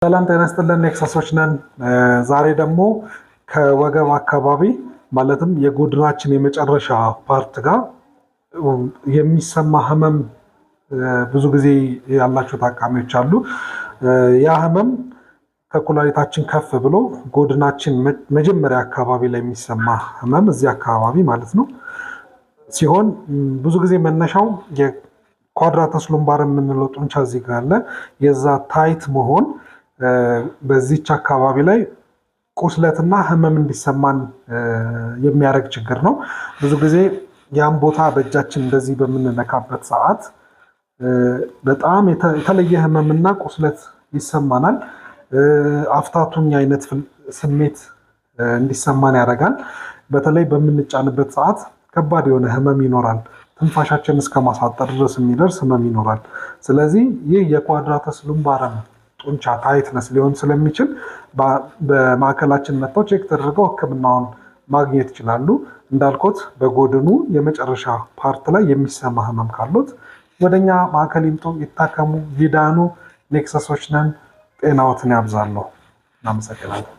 ሰላም ጤና ይስጥልን ኔክሰሶች ነን። ዛሬ ደግሞ ከወገብ አካባቢ ማለትም የጎድናችን የመጨረሻ ፓርት ጋር የሚሰማ ህመም ብዙ ጊዜ ያላቸው ታካሚዎች አሉ። ያ ህመም ከኩላሊታችን ከፍ ብሎ ጎድናችን መጀመሪያ አካባቢ ላይ የሚሰማ ህመም እዚህ አካባቢ ማለት ነው ሲሆን ብዙ ጊዜ መነሻው የኳድራተስ ሉምባር የምንለው ጡንቻ እዚህ ጋር አለ። የዛ ታይት መሆን በዚህች አካባቢ ላይ ቁስለትና ህመም እንዲሰማን የሚያደርግ ችግር ነው። ብዙ ጊዜ ያን ቦታ በእጃችን እንደዚህ በምንነካበት ሰዓት በጣም የተለየ ህመምና ቁስለት ይሰማናል። አፍታቱኝ አይነት ስሜት እንዲሰማን ያደርጋል። በተለይ በምንጫንበት ሰዓት ከባድ የሆነ ህመም ይኖራል። ትንፋሻችን እስከ ማሳጠር ድረስ የሚደርስ ህመም ይኖራል። ስለዚህ ይህ የኳድራተስ ሉምባር ጡንቻ ታይትነስ ሊሆን ስለሚችል በማዕከላችን መጥተው ቼክ ተደርገው ህክምናውን ማግኘት ይችላሉ። እንዳልኩት በጎድኑ የመጨረሻ ፓርት ላይ የሚሰማ ህመም ካሉት ወደኛ ማዕከል ይምጡ፣ ይታከሙ፣ ይዳኑ። ኔክሰሶች ነን። ጤናዎትን ያብዛለሁ። እናመሰግናለን።